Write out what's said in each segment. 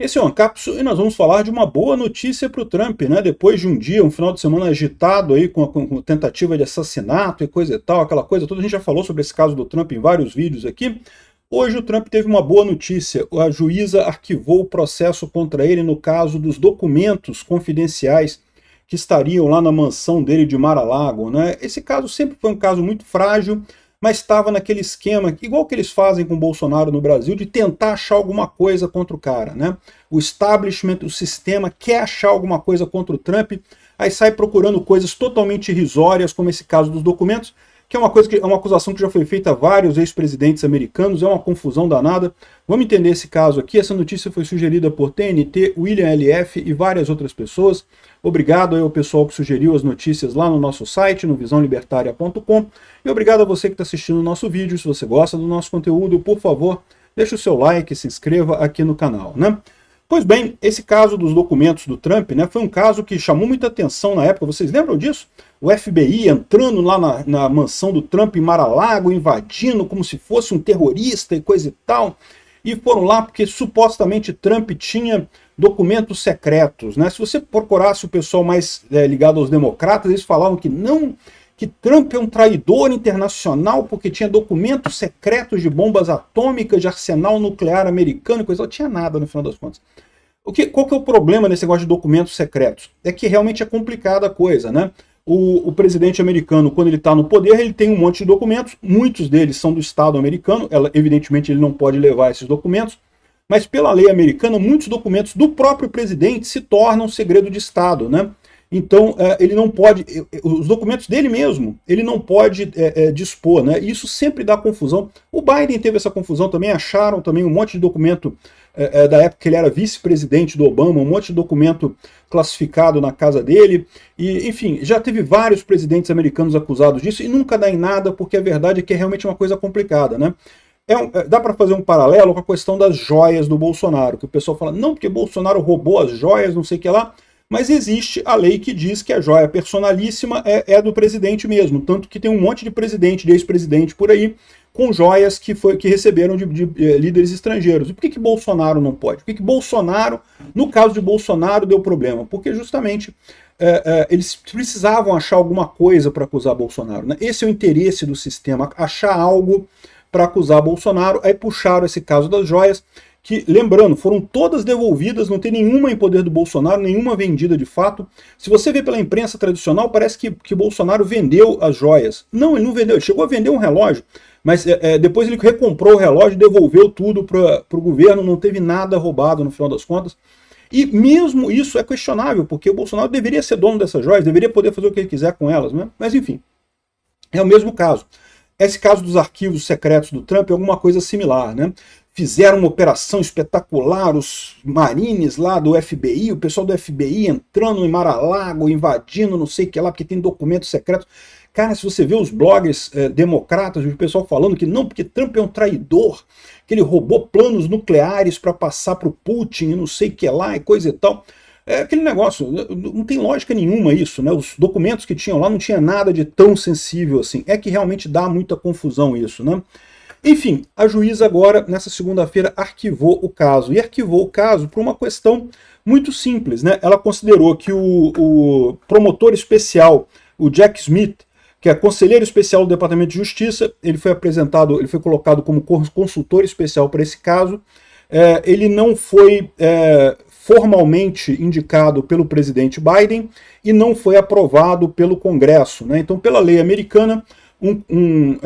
Esse é o Ancapsu e nós vamos falar de uma boa notícia para o Trump, né? Depois de um dia, um final de semana agitado aí com tentativa de assassinato e coisa e tal, aquela coisa toda, a gente já falou sobre esse caso do Trump em vários vídeos aqui. Hoje o Trump teve uma boa notícia, a juíza arquivou o processo contra ele no caso dos documentos confidenciais que estariam lá na mansão dele de Mar-a-Lago, né? Esse caso sempre foi um caso muito frágil, mas estava naquele esquema, igual que eles fazem com o Bolsonaro no Brasil, de tentar achar alguma coisa contra o cara, né? O establishment, o sistema, quer achar alguma coisa contra o Trump, aí sai procurando coisas totalmente irrisórias, como esse caso dos documentos, que é uma acusação que já foi feita a vários ex-presidentes americanos, é uma confusão danada. Vamos entender esse caso aqui. Essa notícia foi sugerida por TNT, William LF e várias outras pessoas. Obrigado aí ao pessoal que sugeriu as notícias lá no nosso site, no visãolibertaria.com. E obrigado a você que está assistindo o nosso vídeo. Se você gosta do nosso conteúdo, por favor, deixe o seu like e se inscreva aqui no canal, né? Pois bem, esse caso dos documentos do Trump, né, foi um caso que chamou muita atenção na época. Vocês lembram disso? O FBI entrando lá na mansão do Trump em Mar-a-Lago, invadindo como se fosse um terrorista e coisa e tal. E foram lá porque supostamente Trump tinha documentos secretos, né? Se você procurasse o pessoal mais ligado aos democratas, eles falavam que não, que Trump é um traidor internacional porque tinha documentos secretos de bombas atômicas, de arsenal nuclear americano e coisa. Não tinha nada no final das contas. Qual que é o problema nesse negócio de documentos secretos? É que realmente é complicada a coisa, né? O presidente americano, quando ele está no poder, ele tem um monte de documentos, muitos deles são do Estado americano, evidentemente ele não pode levar esses documentos, mas pela lei americana, muitos documentos do próprio presidente se tornam segredo de Estado, né? Então, ele não pode, os documentos dele mesmo, ele não pode dispor, né? Isso sempre dá confusão. O Biden teve essa confusão também, acharam também um monte de documento da época que ele era vice-presidente do Obama, um monte de documento classificado na casa dele, e enfim, já teve vários presidentes americanos acusados disso, e nunca dá em nada, porque a verdade é que é realmente uma coisa complicada, né? Dá para fazer um paralelo com a questão das joias do Bolsonaro, que o pessoal fala, não, porque Bolsonaro roubou as joias, não sei o que lá, mas existe a lei que diz que a joia personalíssima é do presidente mesmo, tanto que tem um monte de presidente, de ex-presidente por aí, com joias que receberam de líderes estrangeiros. E por que Bolsonaro não pode? Por que Bolsonaro, no caso de Bolsonaro, deu problema? Porque justamente eles precisavam achar alguma coisa para acusar Bolsonaro, né? Esse é o interesse do sistema, achar algo para acusar Bolsonaro. Aí puxaram esse caso das joias, que, lembrando, foram todas devolvidas, não tem nenhuma em poder do Bolsonaro, nenhuma vendida de fato. Se você vê pela imprensa tradicional, parece que Bolsonaro vendeu as joias. Não, ele não vendeu, ele chegou a vender um relógio, mas depois ele recomprou o relógio, devolveu tudo para o governo, não teve nada roubado no final das contas. E mesmo isso é questionável, porque o Bolsonaro deveria ser dono dessas joias, deveria poder fazer o que ele quiser com elas, né? Mas enfim, é o mesmo caso. Esse caso dos arquivos secretos do Trump é alguma coisa similar, né? Fizeram uma operação espetacular, os marines lá do FBI, o pessoal do FBI entrando em Mar-a-Lago, invadindo não sei o que lá, porque tem documentos secretos. Cara, se você vê os bloggers democratas, o pessoal falando que não, porque Trump é um traidor, que ele roubou planos nucleares para passar para o Putin e não sei o que lá e coisa e tal. É aquele negócio, não tem lógica nenhuma isso, né? Os documentos que tinham lá não tinha nada de tão sensível assim. É que realmente dá muita confusão isso, né? Enfim, a juíza agora, nessa segunda-feira, arquivou o caso. E arquivou o caso por uma questão muito simples, né? Ela considerou que o promotor especial, o Jack Smith, que é conselheiro especial do Departamento de Justiça, ele foi colocado como consultor especial para esse caso. Ele não foi formalmente indicado pelo presidente Biden e não foi aprovado pelo Congresso, né? Então, pela lei americana, um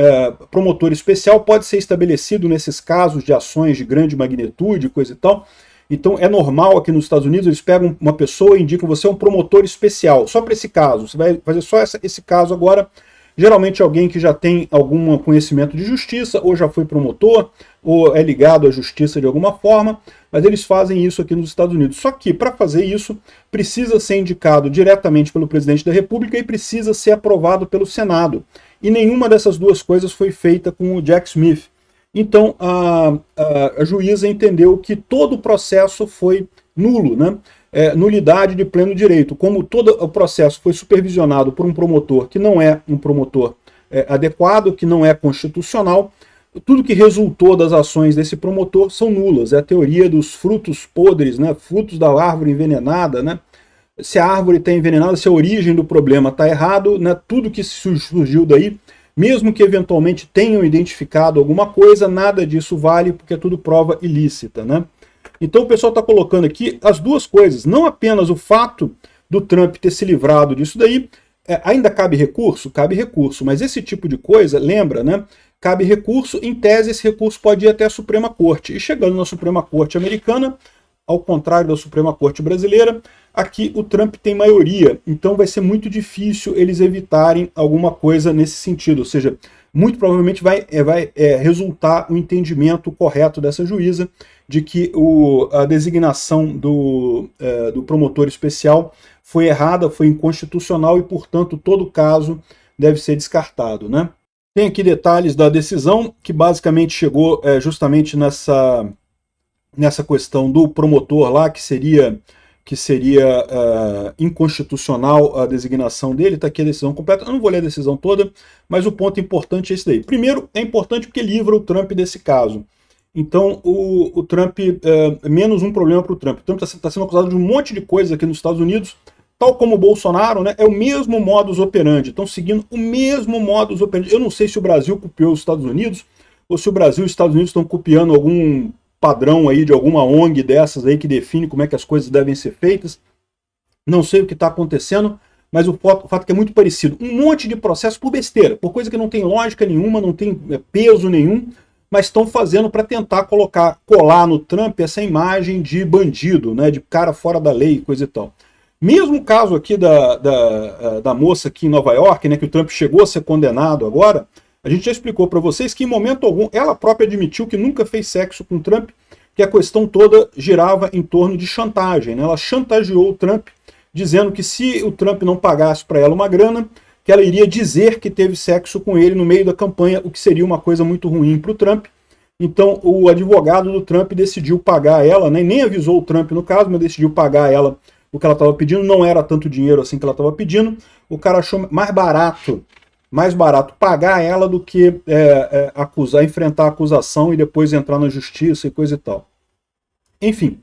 promotor especial pode ser estabelecido nesses casos de ações de grande magnitude, coisa e tal. Então é normal aqui nos Estados Unidos, eles pegam uma pessoa e indicam você é um promotor especial, só para esse caso. Você vai fazer só esse caso agora. Geralmente alguém que já tem algum conhecimento de justiça, ou já foi promotor, ou é ligado à justiça de alguma forma, mas eles fazem isso aqui nos Estados Unidos. Só que para fazer isso, precisa ser indicado diretamente pelo presidente da República e precisa ser aprovado pelo Senado. E nenhuma dessas duas coisas foi feita com o Jack Smith. Então a juíza entendeu que todo o processo foi nulo, né? Nulidade de pleno direito. Como todo o processo foi supervisionado por um promotor que não é um promotor adequado, que não é constitucional, tudo que resultou das ações desse promotor são nulas. É a teoria dos frutos podres, né? Frutos da árvore envenenada, né? Se a árvore está envenenada, se a origem do problema está errado, né? Tudo que surgiu daí, mesmo que eventualmente tenham identificado alguma coisa, nada disso vale, porque é tudo prova ilícita, né? Então o pessoal está colocando aqui as duas coisas, não apenas o fato do Trump ter se livrado disso daí, ainda cabe recurso? Cabe recurso, mas esse tipo de coisa, lembra, né? Cabe recurso, em tese esse recurso pode ir até a Suprema Corte. E chegando na Suprema Corte americana, ao contrário da Suprema Corte brasileira, aqui o Trump tem maioria, então vai ser muito difícil eles evitarem alguma coisa nesse sentido, ou seja, muito provavelmente vai resultar um entendimento correto dessa juíza de que a designação do promotor especial foi errada, foi inconstitucional e, portanto, todo caso deve ser descartado, né? Tem aqui detalhes da decisão, que basicamente chegou justamente nessa questão do promotor lá, que seria inconstitucional a designação dele. Está aqui a decisão completa. Eu não vou ler a decisão toda, mas o ponto importante é esse daí. Primeiro, é importante porque livra o Trump desse caso. Então, o Trump, menos um problema para o Trump. O Trump está sendo acusado de um monte de coisa aqui nos Estados Unidos, tal como o Bolsonaro, né? É o mesmo modus operandi. Estão seguindo o mesmo modus operandi. Eu não sei se o Brasil copiou os Estados Unidos, ou se o Brasil e os Estados Unidos estão copiando algum padrão aí de alguma ONG dessas aí que define como é que as coisas devem ser feitas. Não sei o que está acontecendo, mas o fato é que é muito parecido. Um monte de processo por besteira, por coisa que não tem lógica nenhuma, não tem peso nenhum, mas estão fazendo para tentar colar no Trump essa imagem de bandido, né, de cara fora da lei, coisa e tal. Mesmo o caso aqui da moça aqui em Nova York, né, que o Trump chegou a ser condenado agora, a gente já explicou para vocês que em momento algum ela própria admitiu que nunca fez sexo com o Trump, que a questão toda girava em torno de chantagem, né? Ela chantageou o Trump, dizendo que se o Trump não pagasse para ela uma grana, que ela iria dizer que teve sexo com ele no meio da campanha, o que seria uma coisa muito ruim para o Trump. Então o advogado do Trump decidiu pagar ela, né? Nem avisou o Trump no caso, mas decidiu pagar ela o que ela estava pedindo. Não era tanto dinheiro assim que ela estava pedindo. O cara achou mais barato pagar ela do que enfrentar a acusação e depois entrar na justiça e coisa e tal. Enfim,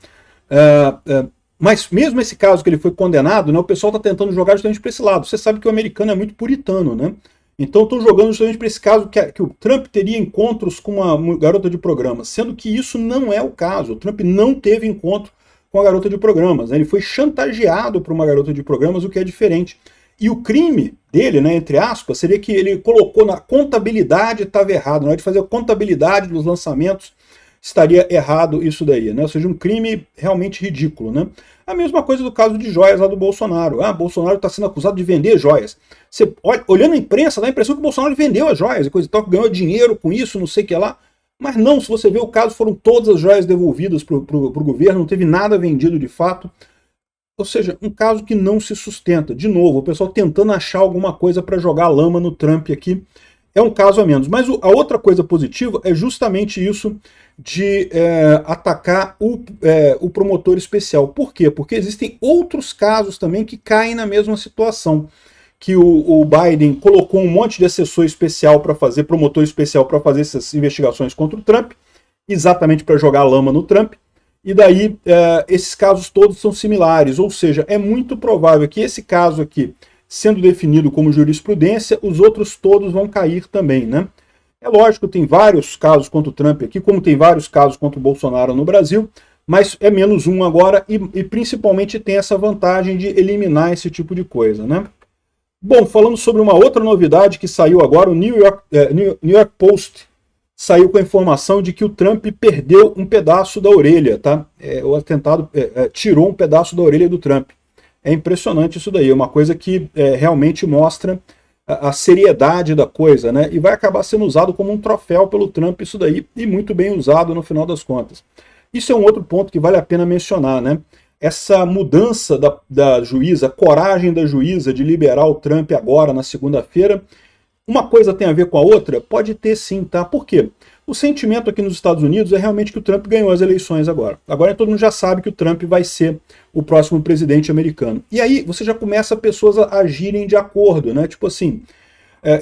mas mesmo esse caso que ele foi condenado, né, o pessoal está tentando jogar justamente para esse lado. Você sabe que o americano é muito puritano, né? Então estão jogando justamente para esse caso que o Trump teria encontros com uma garota de programa, sendo que isso não é o caso. O Trump não teve encontro com a garota de programas, né? Ele foi chantageado por uma garota de programas, o que é diferente. E o crime dele, né, entre aspas, seria que ele colocou na contabilidade, estava errado. Na hora de fazer a contabilidade dos lançamentos, estaria errado isso daí, né? Ou seja, um crime realmente ridículo, né? A mesma coisa do caso de joias lá do Bolsonaro. Bolsonaro está sendo acusado de vender joias. Você, olhando a imprensa, dá a impressão que o Bolsonaro vendeu as joias e coisa e tal, que ganhou dinheiro com isso, não sei o que lá. Mas não, se você ver o caso, foram todas as joias devolvidas para o governo, não teve nada vendido de fato. Ou seja, um caso que não se sustenta. De novo, o pessoal tentando achar alguma coisa para jogar lama no Trump aqui. É um caso a menos. Mas a outra coisa positiva é justamente isso de atacar o promotor especial. Por quê? Porque existem outros casos também que caem na mesma situação. Que o Biden colocou um monte de assessor especial para fazer, promotor especial para fazer essas investigações contra o Trump, exatamente para jogar lama no Trump. E daí, esses casos todos são similares, ou seja, é muito provável que esse caso aqui, sendo definido como jurisprudência, os outros todos vão cair também, né? É lógico, tem vários casos contra o Trump aqui, como tem vários casos contra o Bolsonaro no Brasil, mas é menos um agora e principalmente tem essa vantagem de eliminar esse tipo de coisa, né? Bom, falando sobre uma outra novidade que saiu agora, o New York Post saiu com a informação de que o Trump perdeu um pedaço da orelha, tá? O atentado tirou um pedaço da orelha do Trump. É impressionante isso daí, é uma coisa que realmente mostra a seriedade da coisa, né? E vai acabar sendo usado como um troféu pelo Trump isso daí, e muito bem usado no final das contas. Isso é um outro ponto que vale a pena mencionar, né? Essa mudança da juíza, a coragem da juíza de liberar o Trump agora, na segunda-feira, uma coisa tem a ver com a outra? Pode ter sim, tá? Por quê? O sentimento aqui nos Estados Unidos é realmente que o Trump ganhou as eleições agora. Agora todo mundo já sabe que o Trump vai ser o próximo presidente americano. E aí você já começa pessoas a agirem de acordo, né? Tipo assim,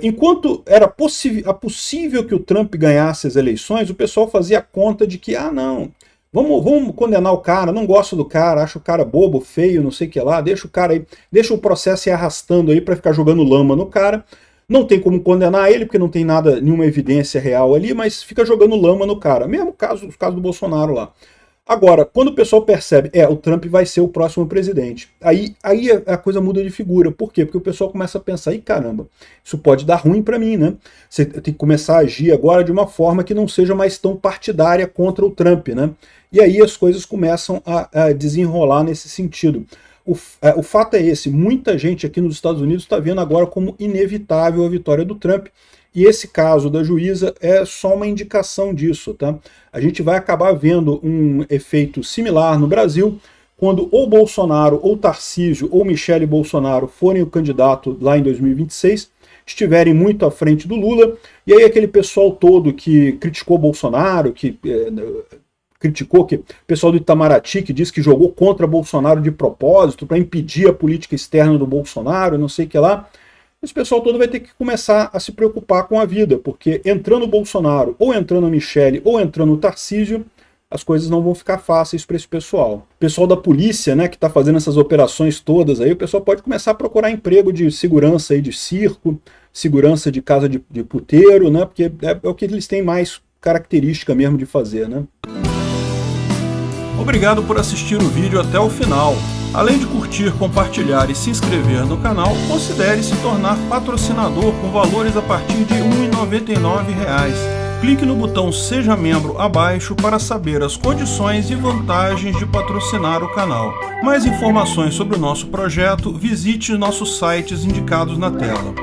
Enquanto era possível que o Trump ganhasse as eleições, o pessoal fazia conta de que, não, vamos condenar o cara, não gosto do cara, acho o cara bobo, feio, não sei o que lá, deixa o cara aí, deixa o processo ir arrastando aí para ficar jogando lama no cara. Não tem como condenar ele, porque não tem nenhuma evidência real ali, mas fica jogando lama no cara. Mesmo caso do Bolsonaro lá. Agora, quando o pessoal percebe, o Trump vai ser o próximo presidente, aí a coisa muda de figura. Por quê? Porque o pessoal começa a pensar, caramba, isso pode dar ruim para mim, né? Você tem que começar a agir agora de uma forma que não seja mais tão partidária contra o Trump, né? E aí as coisas começam a desenrolar nesse sentido. O fato é esse, muita gente aqui nos Estados Unidos está vendo agora como inevitável a vitória do Trump, e esse caso da juíza é só uma indicação disso, tá? A gente vai acabar vendo um efeito similar no Brasil, quando ou Bolsonaro, ou Tarcísio, ou Michele Bolsonaro forem o candidato lá em 2026, estiverem muito à frente do Lula, e aí aquele pessoal todo que criticou Bolsonaro, que criticou, que o pessoal do Itamaraty, que diz que jogou contra Bolsonaro de propósito, para impedir a política externa do Bolsonaro, não sei o que lá, esse pessoal todo vai ter que começar a se preocupar com a vida, porque entrando o Bolsonaro, ou entrando a Michele, ou entrando o Tarcísio, as coisas não vão ficar fáceis para esse pessoal. O pessoal da polícia, né, que está fazendo essas operações todas aí, o pessoal pode começar a procurar emprego de segurança aí de circo, segurança de casa de puteiro, né, porque é o que eles têm mais característica mesmo de fazer, né. Obrigado por assistir o vídeo até o final. Além de curtir, compartilhar e se inscrever no canal, considere se tornar patrocinador com valores a partir de R$ 1,99. Clique no botão Seja Membro abaixo para saber as condições e vantagens de patrocinar o canal. Mais informações sobre o nosso projeto, visite nossos sites indicados na tela.